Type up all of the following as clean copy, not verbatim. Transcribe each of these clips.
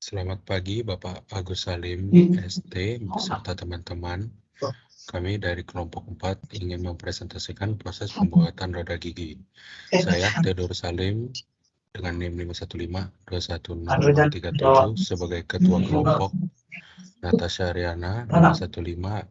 Selamat pagi Bapak Agus Salim, ST, beserta teman-teman. Kami dari kelompok 4 ingin mempresentasikan proses pembuatan roda gigi. Saya Theodor Salim dengan NIM 515210037 sebagai Ketua Kelompok, Natasha Riana 515210010,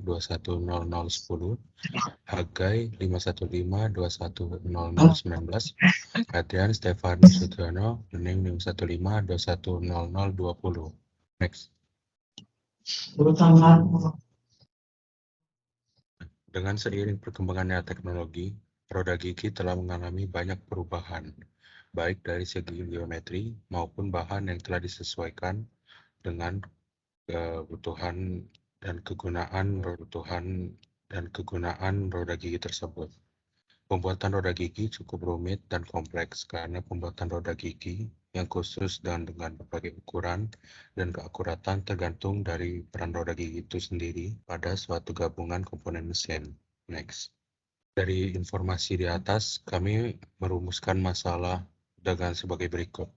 Hagai 515210019, Adrian Stefanus Sudiono NIM 515210020. Next. Dengan seiring perkembangannya teknologi, roda gigi telah mengalami banyak perubahan, baik dari segi geometri maupun bahan yang telah disesuaikan dengan kebutuhan dan kegunaan roda gigi tersebut. Pembuatan roda gigi cukup rumit dan kompleks karena pembuatan roda gigi yang khusus dan dengan berbagai ukuran dan keakuratan tergantung dari peran roda gigi itu sendiri pada suatu gabungan komponen mesin. Next. Dari informasi di atas, kami merumuskan masalah dengan sebagai berikut.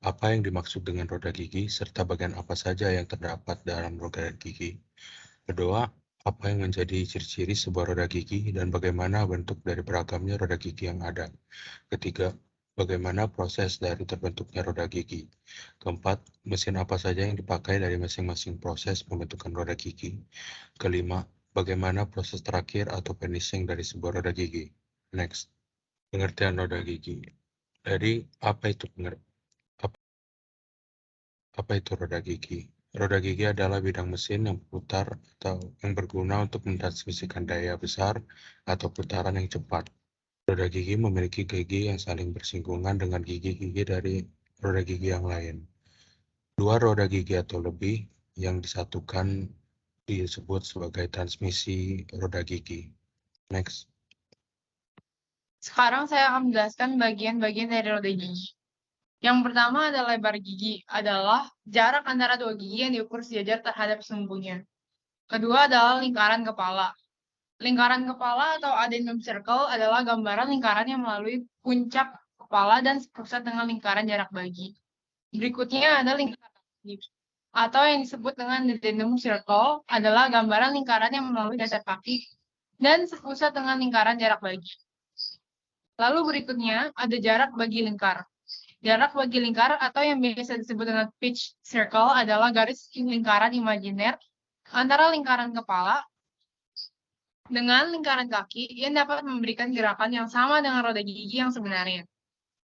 Apa yang dimaksud dengan roda gigi, serta bagian apa saja yang terdapat dalam roda gigi. Kedua, apa yang menjadi ciri-ciri sebuah roda gigi dan bagaimana bentuk dari beragamnya roda gigi yang ada. Ketiga, bagaimana proses dari terbentuknya roda gigi. Keempat, mesin apa saja yang dipakai dari masing-masing proses pembentukan roda gigi. Kelima, bagaimana proses terakhir atau finishing dari sebuah roda gigi. Next, pengertian roda gigi. Jadi, apa itu roda gigi? Roda gigi adalah bidang mesin yang berputar atau yang berguna untuk mentransmisikan daya besar atau putaran yang cepat. Roda gigi memiliki gigi yang saling bersinggungan dengan gigi-gigi dari roda gigi yang lain. Dua roda gigi atau lebih yang disatukan disebut sebagai transmisi roda gigi. Next. Sekarang saya akan menjelaskan bagian-bagian dari roda gigi. Yang pertama adalah lebar gigi, adalah jarak antara dua gigi yang diukur sejajar terhadap sumbunya. Kedua adalah lingkaran kepala. Lingkaran kepala atau adenum circle adalah gambaran lingkaran yang melalui puncak kepala dan pusat dengan lingkaran jarak bagi. Berikutnya ada lingkaran kaki, atau yang disebut dengan adenum circle adalah gambaran lingkaran yang melalui dasar kaki dan sepusat dengan lingkaran jarak bagi. Lalu berikutnya ada jarak bagi lingkar. Jarak bagi lingkar atau yang biasa disebut dengan pitch circle adalah garis lingkaran imajiner antara lingkaran kepala dengan lingkaran kaki yang dapat memberikan gerakan yang sama dengan roda gigi yang sebenarnya.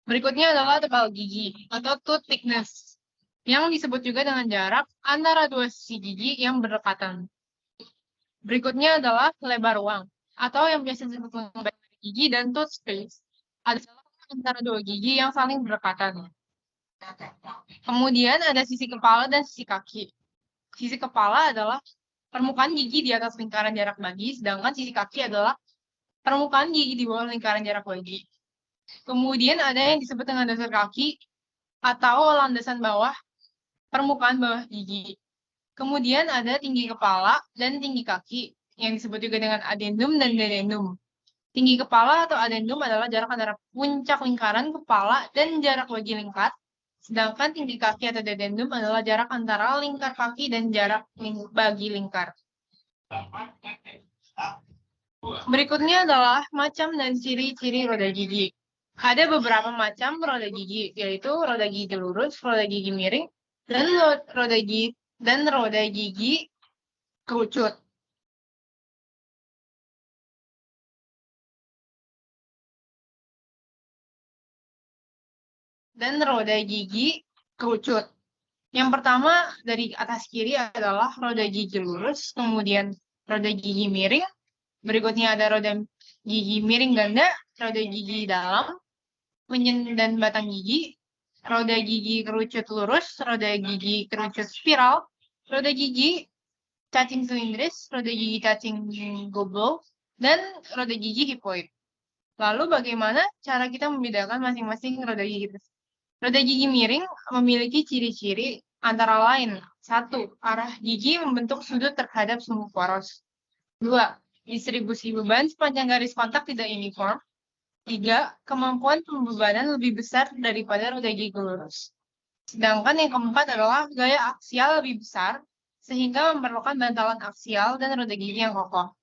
Berikutnya adalah tebal gigi atau tooth thickness, yang disebut juga dengan jarak antara dua sisi gigi yang berdekatan. Berikutnya adalah lebar ruang, atau yang biasa disebut lebar gigi dan tooth space, adalah antara dua gigi yang saling berdekatan. Kemudian ada sisi kepala dan sisi kaki. Sisi kepala adalah permukaan gigi di atas lingkaran jarak bagi, sedangkan sisi kaki adalah permukaan gigi di bawah lingkaran jarak bagi. Kemudian ada yang disebut dengan dasar kaki atau landasan bawah permukaan bawah gigi. Kemudian ada tinggi kepala dan tinggi kaki yang disebut juga dengan adendum dan dedendum. Tinggi kepala atau adendum adalah jarak antara puncak lingkaran kepala dan jarak bagi lingkar. Sedangkan tinggi kaki atau dedendum adalah jarak antara lingkar kaki dan jarak bagi lingkar. Berikutnya adalah macam dan ciri-ciri roda gigi. Ada beberapa macam roda gigi, yaitu roda gigi lurus, roda gigi miring, dan roda gigi kerucut. Dan roda gigi kerucut. Yang pertama dari atas kiri adalah roda gigi lurus, kemudian roda gigi miring, berikutnya ada roda gigi miring ganda, roda gigi dalam, dan batang gigi, roda gigi kerucut lurus, roda gigi kerucut spiral, roda gigi cacing silindris, roda gigi cacing gobel, dan roda gigi hipoid. Lalu bagaimana cara kita membedakan masing-masing roda gigi? Roda gigi miring memiliki ciri-ciri antara lain. 1. Arah gigi membentuk sudut terhadap sumbu poros. 2. Distribusi beban sepanjang garis kontak tidak uniform. 3. Kemampuan pembebanan lebih besar daripada roda gigi lurus. Sedangkan yang keempat adalah gaya aksial lebih besar, sehingga memerlukan bantalan aksial dan roda gigi yang kokoh.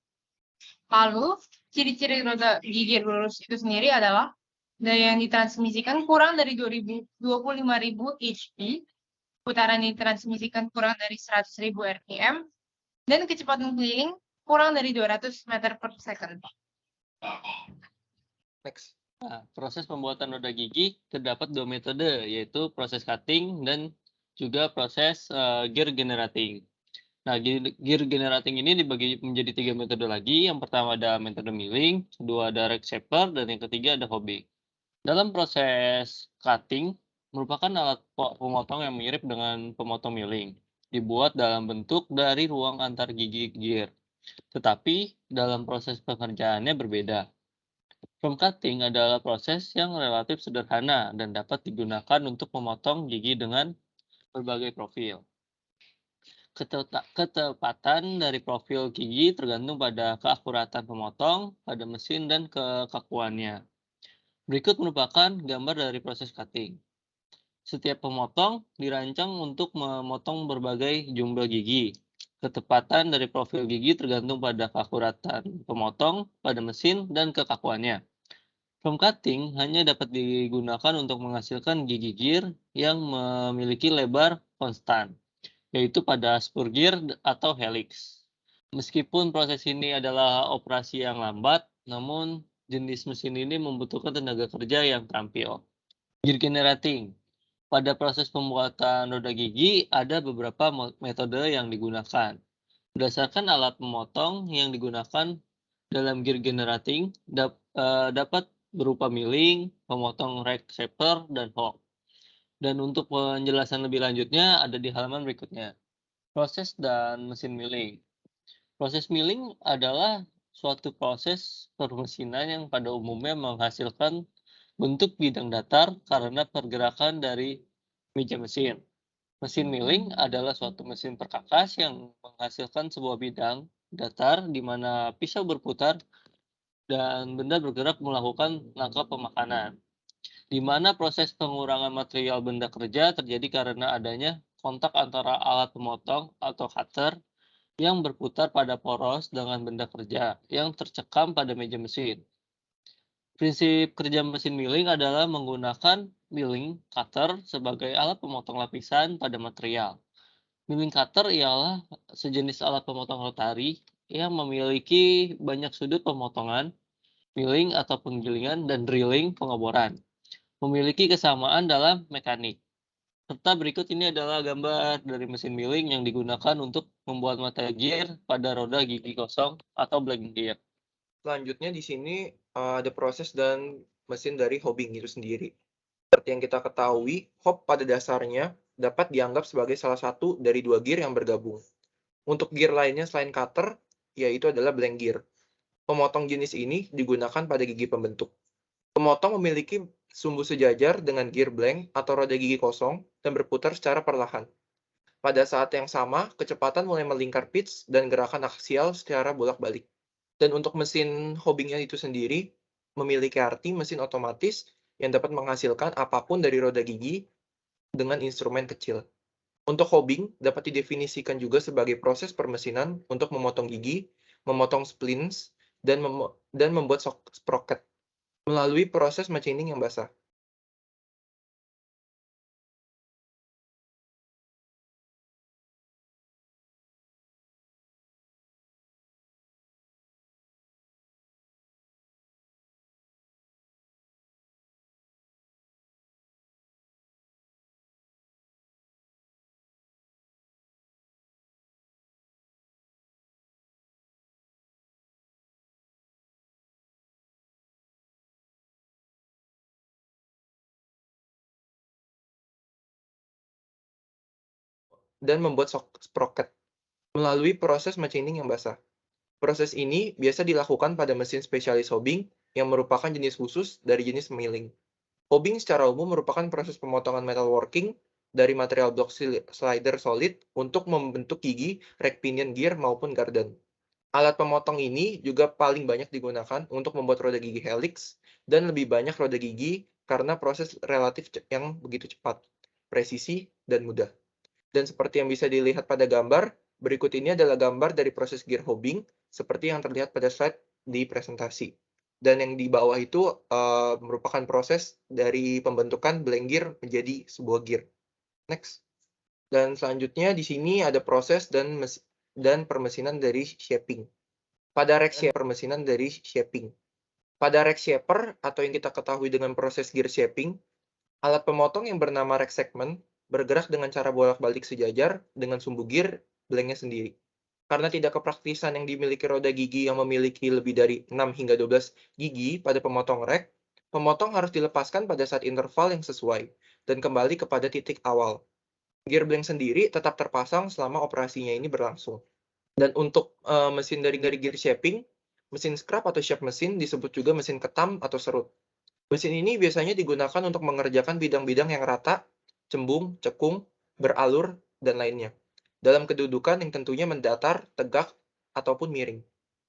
Lalu, ciri-ciri roda gigi lurus itu sendiri adalah daya yang ditransmisikan kurang dari 25.000 HP, putaran yang ditransmisikan kurang dari 100.000 RPM, dan kecepatan keliling kurang dari 200 meter per second. Next. Nah, proses pembuatan roda gigi terdapat dua metode, yaitu proses cutting dan juga proses gear generating. Nah, gear generating ini dibagi menjadi 3 metode lagi. Yang pertama ada metode milling, kedua ada rack shaper, dan yang ketiga ada hobbing. Dalam proses cutting, merupakan alat pemotong yang mirip dengan pemotong milling, dibuat dalam bentuk dari ruang antar gigi gear. Tetapi dalam proses pengerjaannya berbeda. Foam cutting adalah proses yang relatif sederhana dan dapat digunakan untuk memotong gigi dengan berbagai profil. Ketepatan dari profil gigi tergantung pada keakuratan pemotong, pada mesin, dan kekakuannya. Berikut merupakan gambar dari proses cutting. Setiap pemotong dirancang untuk memotong berbagai jumlah gigi. Ketepatan dari profil gigi tergantung pada keakuratan pemotong, pada mesin, dan kekakuannya. Foam cutting hanya dapat digunakan untuk menghasilkan gigi gear yang memiliki lebar konstan, yaitu pada spur gear atau helix. Meskipun proses ini adalah operasi yang lambat, namun jenis mesin ini membutuhkan tenaga kerja yang terampil. Gear generating. Pada proses pembuatan roda gigi, ada beberapa metode yang digunakan. Berdasarkan alat pemotong yang digunakan dalam gear generating, dapat berupa milling, pemotong rack shaper, dan hook. Dan untuk penjelasan lebih lanjutnya ada di halaman berikutnya. Proses dan mesin milling. Proses milling adalah suatu proses permesinan yang pada umumnya menghasilkan bentuk bidang datar karena pergerakan dari meja mesin. Mesin milling adalah suatu mesin perkakas yang menghasilkan sebuah bidang datar di mana pisau berputar dan benda bergerak melakukan langkah pemakanan, di mana proses pengurangan material benda kerja terjadi karena adanya kontak antara alat pemotong atau cutter yang berputar pada poros dengan benda kerja yang tercekam pada meja mesin. Prinsip kerja mesin milling adalah menggunakan milling cutter sebagai alat pemotong lapisan pada material. Milling cutter ialah sejenis alat pemotong rotari yang memiliki banyak sudut pemotongan, milling atau penggilingan, dan drilling pengeboran. Memiliki kesamaan dalam mekanik. Serta berikut ini adalah gambar dari mesin milling yang digunakan untuk membuat mata gear pada roda gigi kosong atau blank gear. Selanjutnya di sini ada proses dan mesin dari hobbing itu sendiri. Seperti yang kita ketahui, hop pada dasarnya dapat dianggap sebagai salah satu dari dua gear yang bergabung. Untuk gear lainnya selain cutter, yaitu adalah blank gear. Pemotong jenis ini digunakan pada gigi pembentuk. Pemotong memiliki sumbu sejajar dengan gear blank atau roda gigi kosong dan berputar secara perlahan. Pada saat yang sama, kecepatan mulai melingkar pitch dan gerakan aksial secara bolak-balik. Dan untuk mesin hobbingnya itu sendiri, memiliki arti mesin otomatis yang dapat menghasilkan apapun dari roda gigi dengan instrumen kecil. Untuk hobbing dapat didefinisikan juga sebagai proses permesinan untuk memotong gigi, memotong splints, dan membuat sprocket melalui proses machining yang basah. Dan membuat sprocket melalui proses machining yang basah. Proses ini biasa dilakukan pada mesin spesialis hobbing yang merupakan jenis khusus dari jenis milling. Hobbing secara umum merupakan proses pemotongan metalworking dari material blok slider solid untuk membentuk gigi, rack pinion gear maupun garden. Alat pemotong ini juga paling banyak digunakan untuk membuat roda gigi helix dan lebih banyak roda gigi karena proses relatif yang begitu cepat. presisi, dan mudah. Dan seperti yang bisa dilihat pada gambar, berikut ini adalah gambar dari proses gear hobbing, seperti yang terlihat pada slide di presentasi. Dan yang di bawah itu merupakan proses dari pembentukan blank gear menjadi sebuah gear. Next. Dan selanjutnya di sini ada proses dan permesinan dari shaping. Pada rack shaper atau yang kita ketahui dengan proses gear shaping, alat pemotong yang bernama rack segment bergerak dengan cara bolak-balik sejajar dengan sumbu gear blanknya sendiri. Karena tidak kepraktisan yang dimiliki roda gigi yang memiliki lebih dari 6 hingga 12 gigi pada pemotong rack, pemotong harus dilepaskan pada saat interval yang sesuai dan kembali kepada titik awal. Gear blank sendiri tetap terpasang selama operasinya ini berlangsung. Dan untuk mesin dari gear shaping, mesin scrap atau shape mesin disebut juga mesin ketam atau serut. Mesin ini biasanya digunakan untuk mengerjakan bidang-bidang yang rata, cembung, cekung, beralur, dan lainnya. Dalam kedudukan yang tentunya mendatar, tegak, ataupun miring.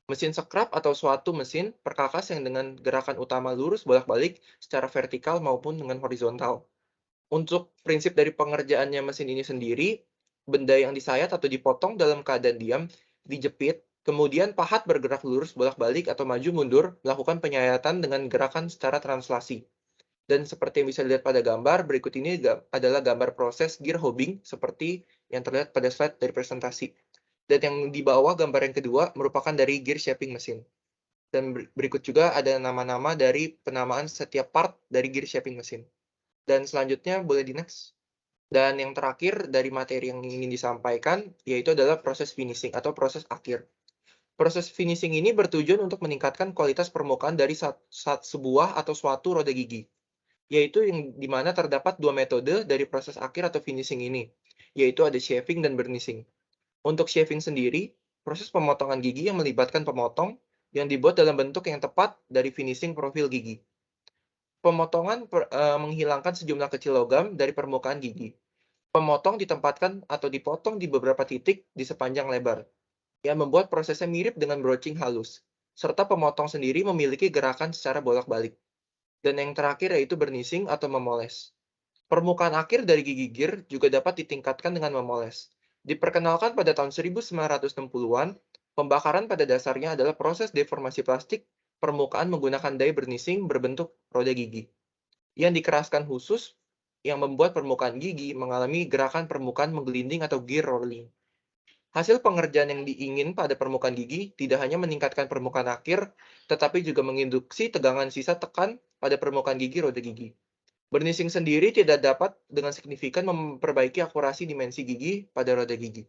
Mesin scrap atau suatu mesin perkakas yang dengan gerakan utama lurus bolak-balik secara vertikal maupun dengan horizontal. Untuk prinsip dari pengerjaannya mesin ini sendiri, benda yang disayat atau dipotong dalam keadaan diam, dijepit, kemudian pahat bergerak lurus bolak-balik atau maju mundur, melakukan penyayatan dengan gerakan secara translasi. Dan seperti yang bisa dilihat pada gambar, berikut ini adalah gambar proses gear hobbing seperti yang terlihat pada slide dari presentasi. Dan yang di bawah gambar yang kedua merupakan dari gear shaping mesin. Dan berikut juga ada nama-nama dari penamaan setiap part dari gear shaping mesin. Dan selanjutnya boleh di next. Dan yang terakhir dari materi yang ingin disampaikan yaitu adalah proses finishing atau proses akhir. Proses finishing ini bertujuan untuk meningkatkan kualitas permukaan dari sebuah atau suatu roda gigi. Yaitu yang dimana terdapat dua metode dari proses akhir atau finishing ini, yaitu ada shaving dan burnishing. Untuk shaving sendiri, proses pemotongan gigi yang melibatkan pemotong yang dibuat dalam bentuk yang tepat dari finishing profil gigi. Pemotongan menghilangkan sejumlah kecil logam dari permukaan gigi. Pemotong ditempatkan atau dipotong di beberapa titik di sepanjang lebar, yang membuat prosesnya mirip dengan broaching halus, serta pemotong sendiri memiliki gerakan secara bolak-balik. Dan yang terakhir yaitu burnishing atau memoles. Permukaan akhir dari gigi gear juga dapat ditingkatkan dengan memoles. Diperkenalkan pada tahun 1960-an, pembakaran pada dasarnya adalah proses deformasi plastik permukaan menggunakan dye burnishing berbentuk roda gigi, yang dikeraskan khusus yang membuat permukaan gigi mengalami gerakan permukaan menggelinding atau gear rolling. Hasil pengerjaan yang diingin pada permukaan gigi tidak hanya meningkatkan permukaan akhir, tetapi juga menginduksi tegangan sisa tekan pada permukaan gigi roda gigi. Burnishing sendiri tidak dapat dengan signifikan memperbaiki akurasi dimensi gigi pada roda gigi.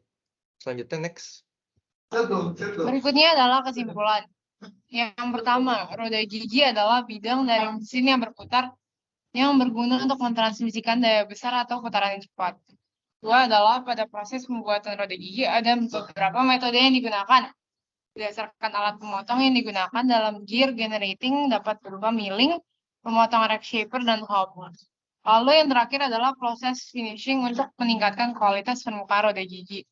Selanjutnya next. Berikutnya adalah kesimpulan. Yang pertama, roda gigi adalah bidang dari mesin yang berputar yang berguna untuk mentransmisikan daya besar atau putaran yang cepat. Kedua adalah pada proses pembuatan roda gigi ada beberapa metode yang digunakan. Berdasarkan alat pemotong yang digunakan dalam gear generating dapat berupa milling, pemotong rack shaper, dan hop. Lalu yang terakhir adalah proses finishing untuk meningkatkan kualitas permukaan roda gigi.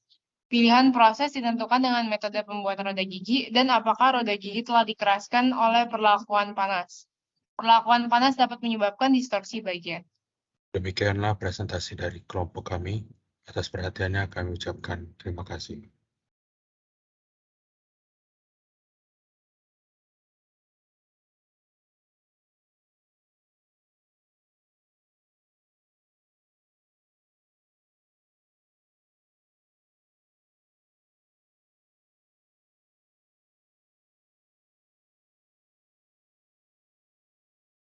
Pilihan proses ditentukan dengan metode pembuatan roda gigi dan apakah roda gigi telah dikeraskan oleh perlakuan panas. Perlakuan panas dapat menyebabkan distorsi bagian. Demikianlah presentasi dari kelompok kami. Atas perhatiannya kami ucapkan terima kasih.